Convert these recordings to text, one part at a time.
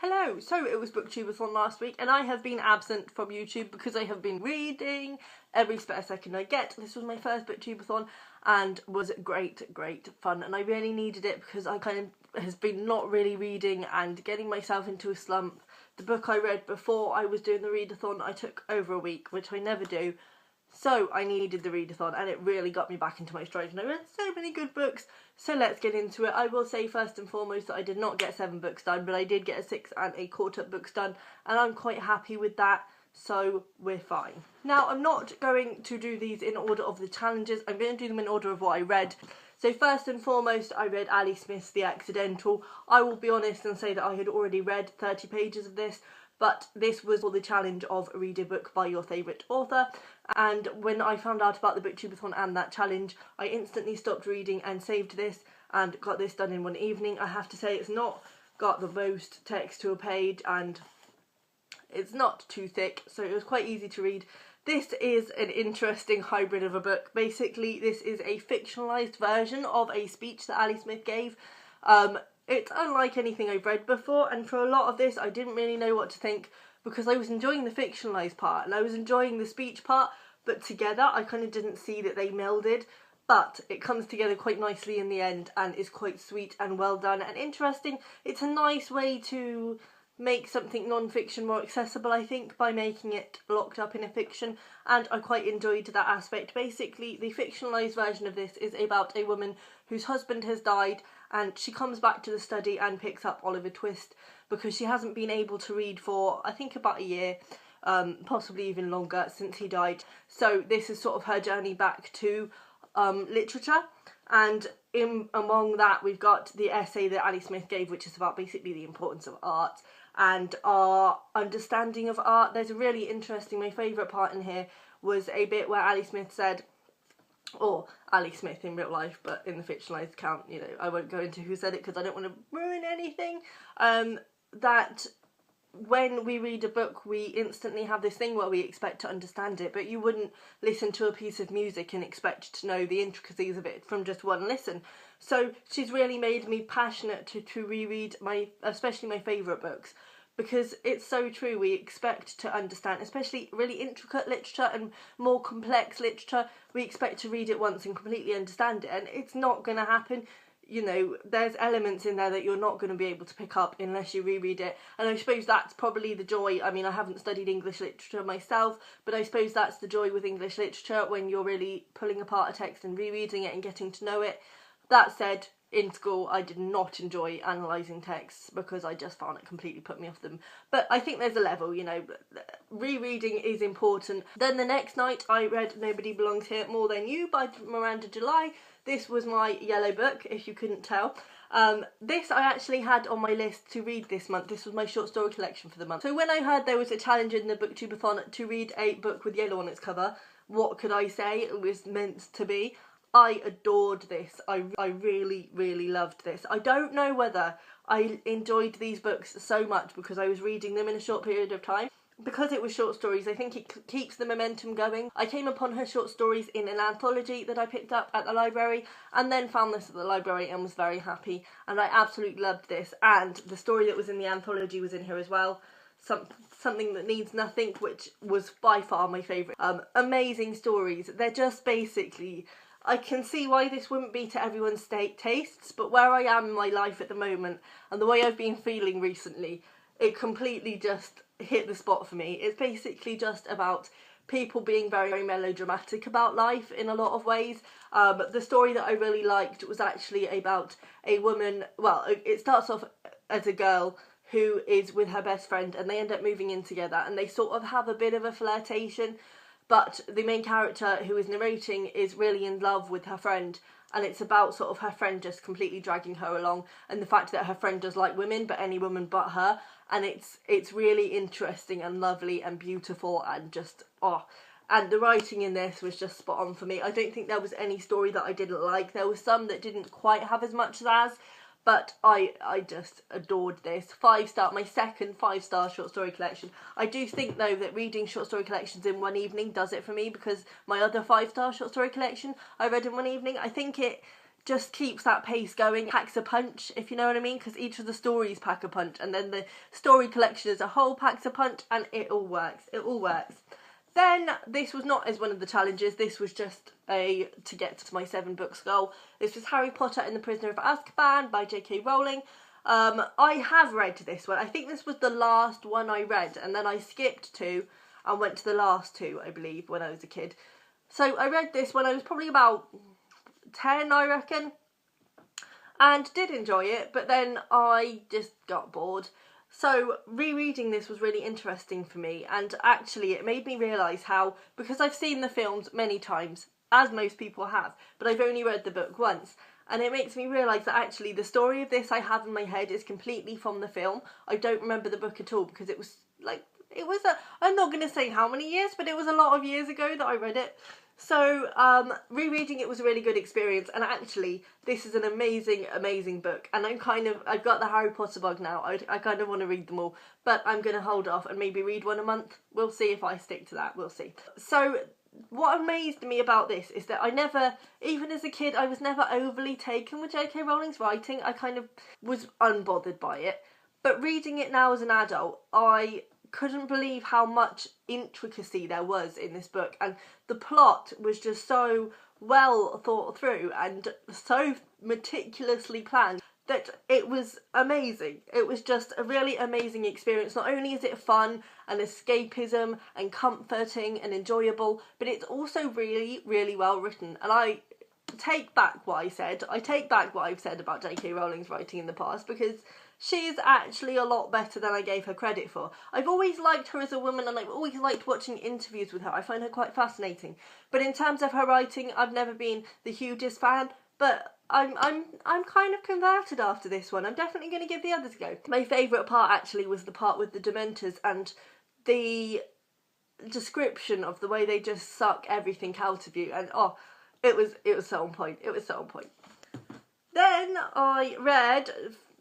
Hello, so it was Booktubeathon last week and I have been absent from YouTube because I have been reading every spare second I get. This was my first Booktubeathon and was great fun, and I really needed it because I kind of has been not really reading and getting myself into a slump. The book I read before I was doing the readathon I took over a week, which I never do. So I needed the readathon and it really got me back into my stride, and I read so many good books. So let's get into it. I will say first and foremost that I did not get 7 books done, but I did get a 6 and a quarter books done, and I'm quite happy with that, so we're fine. Now I'm not going to do these in order of the challenges, I'm going to do them in order of what I read. So first and foremost I read Ali Smith's The Accidental. I will be honest and say that I had already read 30 pages of this, but this was for the challenge of read a book by your favourite author, and when I found out about the Booktubeathon and that challenge, I instantly stopped reading and saved this and got this done in one evening. I have to say it's not got the most text to a page and it's not too thick, so it was quite easy to read. This is an interesting hybrid of a book. Basically, this is a fictionalised version of a speech that Ali Smith gave. It's unlike anything I've read before, and for a lot of this I didn't really know what to think because I was enjoying the fictionalised part and I was enjoying the speech part, but together I kind of didn't see that they melded. But it comes together quite nicely in the end and is quite sweet and well done and interesting. It's a nice way to make something non-fiction more accessible, I think, by making it locked up in a fiction, and I quite enjoyed that aspect. Basically, the fictionalised version of this is about a woman whose husband has died and she comes back to the study and picks up Oliver Twist because she hasn't been able to read for, I think, about a year, possibly even longer, since he died. So this is sort of her journey back to literature, and among that we've got the essay that Ali Smith gave, which is about basically the importance of art and our understanding of art. There's a really interesting, my favourite part in here was a bit where Ali Smith said, or Ali Smith in real life, but in the fictionalised account, you know, I won't go into who said it because I don't want to ruin anything, that when we read a book we instantly have this thing where we expect to understand it, but you wouldn't listen to a piece of music and expect to know the intricacies of it from just one listen. So she's really made me passionate to reread especially my favourite books, because it's so true. We expect to understand, especially really intricate literature and more complex literature, we expect to read it once and completely understand it, and it's not going to happen. You know, there's elements in there that you're not going to be able to pick up unless you reread it, and I suppose that's probably the joy. I mean, I haven't studied English literature myself, but I suppose that's the joy with English literature, when you're really pulling apart a text and rereading it and getting to know it. That said, in school I did not enjoy analysing texts because I just found it completely put me off them. But I think there's a level, you know, rereading is important. Then the next night I read Nobody Belongs Here More Than You by Miranda July. This was my yellow book, if you couldn't tell. This I actually had on my list to read this month. This was my short story collection for the month. So when I heard there was a challenge in the Booktubeathon to read a book with yellow on its cover, what could I say? It was meant to be. I adored this. I really loved this. I don't know whether I enjoyed these books so much because I was reading them in a short period of time. Because it was short stories, I think it keeps the momentum going. I came upon her short stories in an anthology that I picked up at the library, and then found this at the library and was very happy, and I absolutely loved this. And the story that was in the anthology was in here as well. Something That Needs Nothing, which was by far my favourite. Amazing stories. They're just basically, I can see why this wouldn't be to everyone's tastes, but where I am in my life at the moment and the way I've been feeling recently, it completely just hit the spot for me. It's basically just about people being very melodramatic about life in a lot of ways. The story that I really liked was actually about a woman, well, it starts off as a girl who is with her best friend and they end up moving in together and they sort of have a bit of a flirtation, but the main character who is narrating is really in love with her friend, and it's about sort of her friend just completely dragging her along, and the fact that her friend does like women, but any woman but her, and it's really interesting and lovely and beautiful and just, oh, and the writing in this was just spot on for me. I don't think there was any story that I didn't like. There was some that didn't quite have as much as, but I just adored this. 5-star, my second 5-star short story collection. I do think though that reading short story collections in one evening does it for me, because my other 5-star short story collection I read in one evening, I think it just keeps that pace going, packs a punch, if you know what I mean, because each of the stories pack a punch, and then the story collection as a whole packs a punch, and it all works. It all works. Then, this was not as one of the challenges, this was just to get to my 7 books goal. This was Harry Potter and the Prisoner of Azkaban by J.K. Rowling. I have read this one. I think this was the last one I read, and then I skipped 2 and went to the last 2, I believe, when I was a kid. So I read this when I was probably about 10, I reckon, and did enjoy it, but then I just got bored. So rereading this was really interesting for me, and actually it made me realise how, because I've seen the films many times, as most people have, but I've only read the book once, and it makes me realise that actually the story of this I have in my head is completely from the film. I don't remember the book at all, because it was like, I'm not going to say how many years, but it was a lot of years ago that I read it. So, rereading it was a really good experience, and actually, this is an amazing, amazing book, and I've got the Harry Potter bug now. I kind of want to read them all, but I'm going to hold off and maybe read one a month. We'll see if I stick to that, we'll see. So, what amazed me about this is that I never, even as a kid, I was never overly taken with J.K. Rowling's writing. I kind of was unbothered by it, but reading it now as an adult, I couldn't believe how much intricacy there was in this book, and the plot was just so well thought through and so meticulously planned that it was amazing. It was just a really amazing experience. Not only is it fun and escapism and comforting and enjoyable, but it's also really, really well written. And I take back what I said. I take back what I've said about J.K. Rowling's writing in the past, because she is actually a lot better than I gave her credit for. I've always liked her as a woman, and I've always liked watching interviews with her. I find her quite fascinating. But in terms of her writing, I've never been the hugest fan, but I'm kind of converted after this one. I'm definitely going to give the others a go. My favourite part actually was the part with the Dementors and the description of the way they just suck everything out of you, and oh, it was so on point. It was so on point. Then I read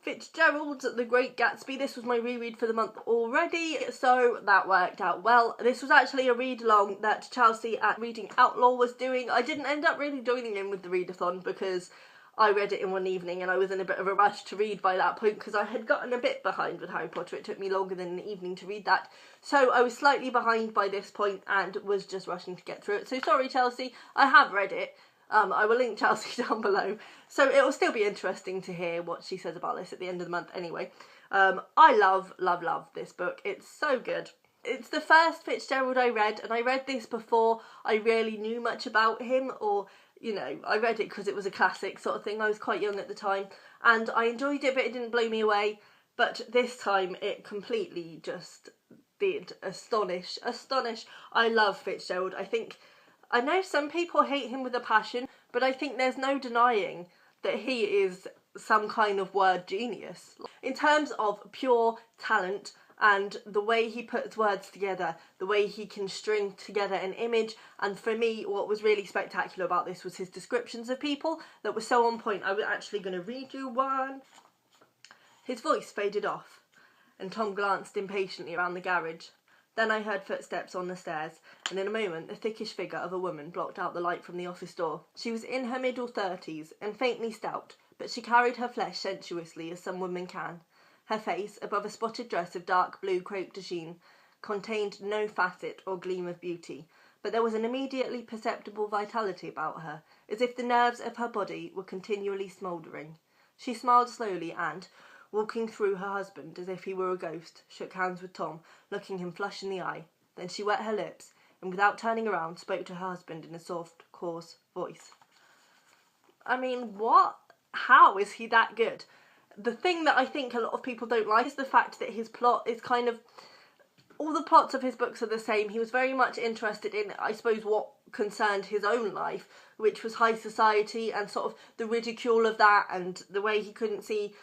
Fitzgerald's The Great Gatsby. This was my reread for the month already, so that worked out well. This was actually a read-along that Chelsea at Reading Outlaw was doing. I didn't end up really joining in with the readathon because I read it in one evening and I was in a bit of a rush to read by that point because I had gotten a bit behind with Harry Potter. It took me longer than an evening to read that. So I was slightly behind by this point and was just rushing to get through it. So sorry, Chelsea, I have read it. I will link Chelsea down below. So it will still be interesting to hear what she says about this at the end of the month anyway. I love this book. It's so good. It's the first Fitzgerald I read, and I read this before I really knew much about him, or, you know, I read it because it was a classic sort of thing. I was quite young at the time, and I enjoyed it, but it didn't blow me away. But this time it completely just did astonish. I love Fitzgerald. I know some people hate him with a passion, but I think there's no denying that he is some kind of word genius. In terms of pure talent and the way he puts words together, the way he can string together an image, and for me what was really spectacular about this was his descriptions of people that were so on point. I was actually going to read you one. His voice faded off, and Tom glanced impatiently around the garage. Then I heard footsteps on the stairs, and in a moment the thickish figure of a woman blocked out the light from the office door. She was in her middle 30s and faintly stout, but she carried her flesh sensuously as some women can. Her face, above a spotted dress of dark blue crepe de chine, contained no facet or gleam of beauty, but there was an immediately perceptible vitality about her, as if the nerves of her body were continually smouldering. She smiled slowly and, walking through her husband as if he were a ghost, shook hands with Tom, looking him flush in the eye. Then she wet her lips, and without turning around, spoke to her husband in a soft, coarse voice. I mean, what? How is he that good? The thing that I think a lot of people don't like is the fact that his plot is kind of... all the plots of his books are the same. He was very much interested in, I suppose, what concerned his own life, which was high society and sort of the ridicule of that and the way he couldn't see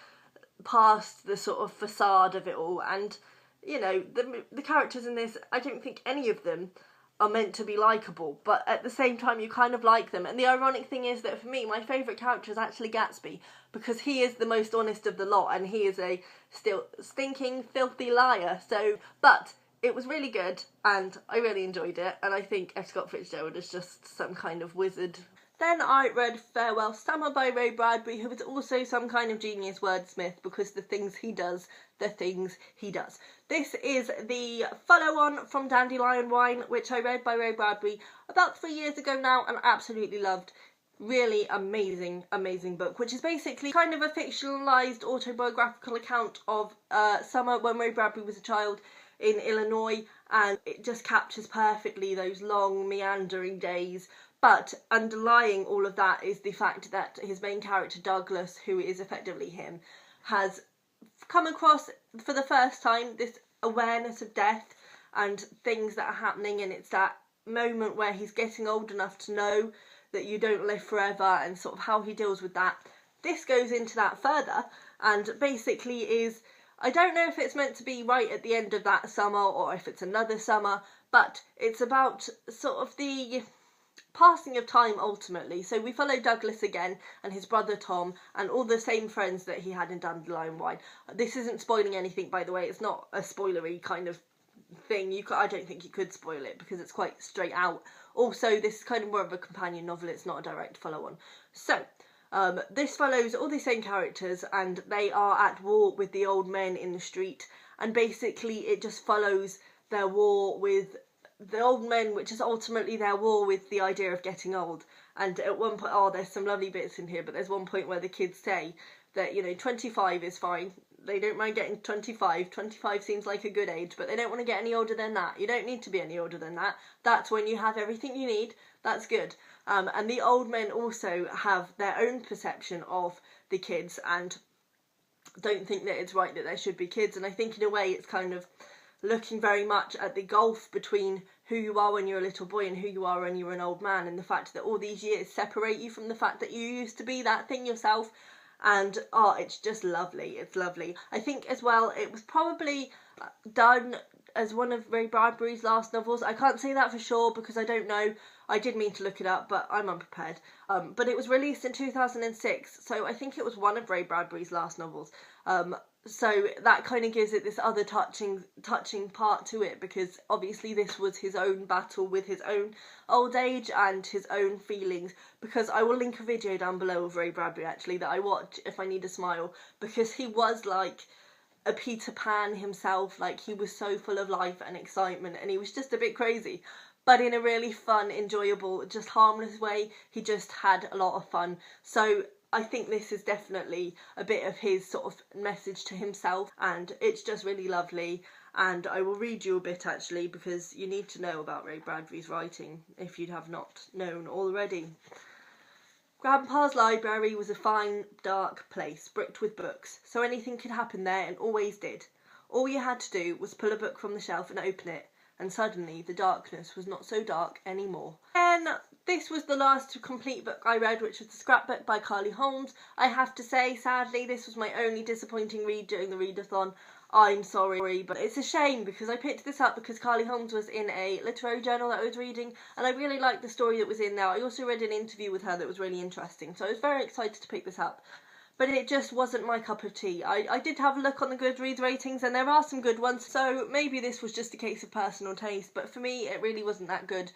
past the sort of facade of it all. And, you know, the characters in this, I don't think any of them are meant to be likeable, but at the same time you kind of like them. And the ironic thing is that for me, my favourite character is actually Gatsby, because he is the most honest of the lot and he is a still stinking, filthy liar. So, but it was really good and I really enjoyed it, and I think F. Scott Fitzgerald is just some kind of wizard. Then I read Farewell Summer by Ray Bradbury, who is also some kind of genius wordsmith, because the things he does. This is the follow-on from Dandelion Wine, which I read by Ray Bradbury about 3 years ago now and absolutely loved. Really amazing book, which is basically kind of a fictionalized autobiographical account of summer when Ray Bradbury was a child in Illinois, and it just captures perfectly those long meandering days. But underlying all of that is the fact that his main character, Douglas, who is effectively him, has come across for the first time this awareness of death and things that are happening, and it's that moment where he's getting old enough to know that you don't live forever and sort of how he deals with that. This goes into that further and basically is, I don't know if it's meant to be right at the end of that summer or if it's another summer, but it's about sort of the passing of time ultimately. So we follow Douglas again and his brother Tom and all the same friends that he had in Dandelion Wine. This isn't spoiling anything, by the way. It's not a spoilery kind of thing. I don't think you could spoil it because it's quite straight out. Also, this is kind of more of a companion novel. It's not a direct follow-on. So this follows all the same characters, and they are at war with the old men in the street, and basically it just follows their war with the old men, which is ultimately their war with the idea of getting old. And at one point, there's some lovely bits in here, but there's one point where the kids say that, 25 is fine. They don't mind getting 25. 25 seems like a good age, but they don't want to get any older than that. You don't need to be any older than that. That's when you have everything you need. That's good. And the old men also have their own perception of the kids and don't think that it's right that there should be kids. And I think in a way it's kind of looking very much at the gulf between who you are when you're a little boy and who you are when you're an old man, and the fact that all these years separate you from the fact that you used to be that thing yourself. And it's just lovely. It's lovely. I think as well it was probably done as one of Ray Bradbury's last novels. I can't say that for sure because I don't know. I did mean to look it up, but I'm unprepared. But it was released in 2006, so I think it was one of Ray Bradbury's last novels. So that kind of gives it this other touching part to it, because obviously this was his own battle with his own old age and his own feelings. Because I will link a video down below of Ray Bradbury actually that I watch if I need a smile, because he was like a Peter Pan himself. Like, he was so full of life and excitement, and he was just a bit crazy, but in a really fun, enjoyable, just harmless way. He just had a lot of fun. So I think this is definitely a bit of his sort of message to himself, and it's just really lovely. And I will read you a bit actually, because you need to know about Ray Bradbury's writing if you have not known already. Grandpa's library was a fine, dark place, bricked with books, so anything could happen there and always did. All you had to do was pull a book from the shelf and open it, and suddenly the darkness was not so dark anymore. And this was the last complete book I read, which was The Scrapbook by Carly Holmes. I have to say, sadly, this was my only disappointing read during the readathon. I'm sorry, but it's a shame because I picked this up because Carly Holmes was in a literary journal that I was reading, and I really liked the story that was in there. I also read an interview with her that was really interesting, so I was very excited to pick this up. But it just wasn't my cup of tea. I did have a look on the Goodreads ratings, and there are some good ones, so maybe this was just a case of personal taste, but for me it really wasn't that good.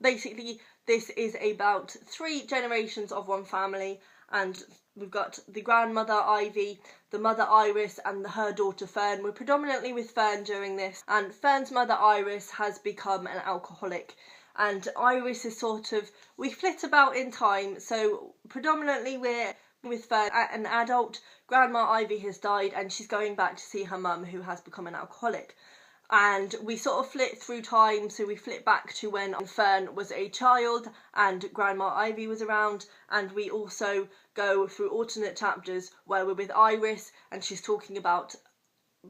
Basically, this is about 3 generations of one family, and we've got the grandmother Ivy, the mother Iris, and her daughter Fern. We're predominantly with Fern during this, and Fern's mother Iris has become an alcoholic. And Iris is we flit about in time, so predominantly we're with Fern, an adult. Grandma Ivy has died and she's going back to see her mum, who has become an alcoholic. And we sort of flit through time, so we flit back to when Fern was a child and Grandma Ivy was around, and we also go through alternate chapters where we're with Iris and she's talking about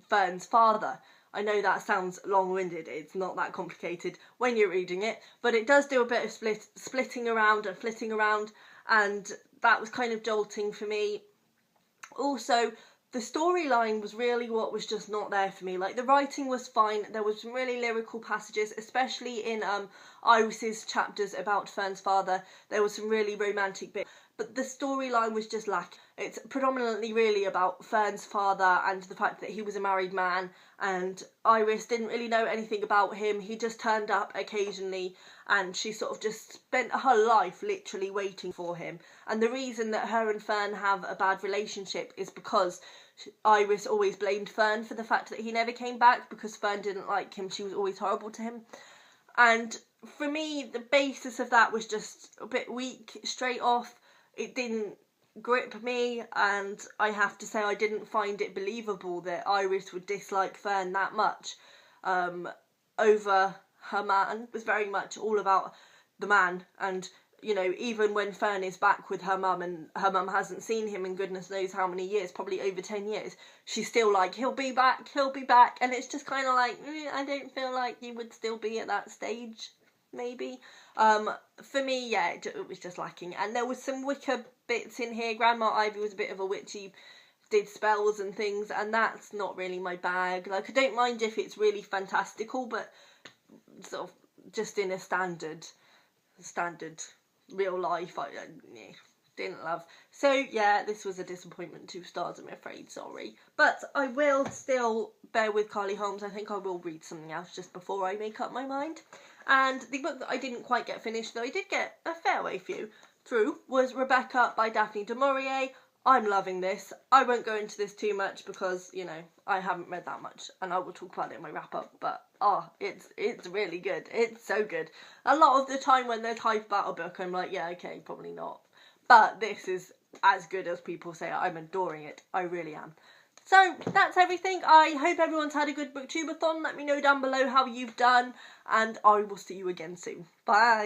Fern's father. I know that sounds long-winded, it's not that complicated when you're reading it, but it does do a bit of splitting around and flitting around, and that was kind of jolting for me. Also, the storyline was really what was just not there for me. Like, the writing was fine, there was some really lyrical passages, especially in Iris's chapters about Fern's father. There was some really romantic bits, but the storyline was just lacking. It's predominantly really about Fern's father and the fact that he was a married man, and Iris didn't really know anything about him. He just turned up occasionally, and she sort of just spent her life literally waiting for him. And the reason that her and Fern have a bad relationship is because Iris always blamed Fern for the fact that he never came back, because Fern didn't like him. She was always horrible to him. And for me, the basis of that was just a bit weak straight off. It didn't grip me, and I have to say I didn't find it believable that Iris would dislike Fern that much over her man. It was very much all about the man, and you know, even when Fern is back with her mum and her mum hasn't seen him in goodness knows how many years, probably over 10 years, she's still like, he'll be back, and it's just kind of like, I don't feel like he would still be at that stage, maybe. For me, yeah, it was just lacking, and there was some Wicca bits in here. Grandma Ivy was a bit of a witchy, did spells and things, and that's not really my bag. Like, I don't mind if it's really fantastical, but sort of just in a standard real life, I didn't love. So yeah, this was a disappointment. 2 stars, I'm afraid, sorry. But I will still bear with Carly Holmes. I think I will read something else just before I make up my mind. And the book that I didn't quite get finished, though I did get a fair way through, was Rebecca by Daphne du Maurier. I'm loving this. I won't go into this too much because, you know, I haven't read that much, and I will talk about it in my wrap-up, but it's really good. It's so good. A lot of the time when there's hype about a book, I'm like, yeah, okay, probably not. But this is as good as people say. I'm adoring it. I really am. So, that's everything. I hope everyone's had a good Booktubeathon. Let me know down below how you've done, and I will see you again soon. Bye!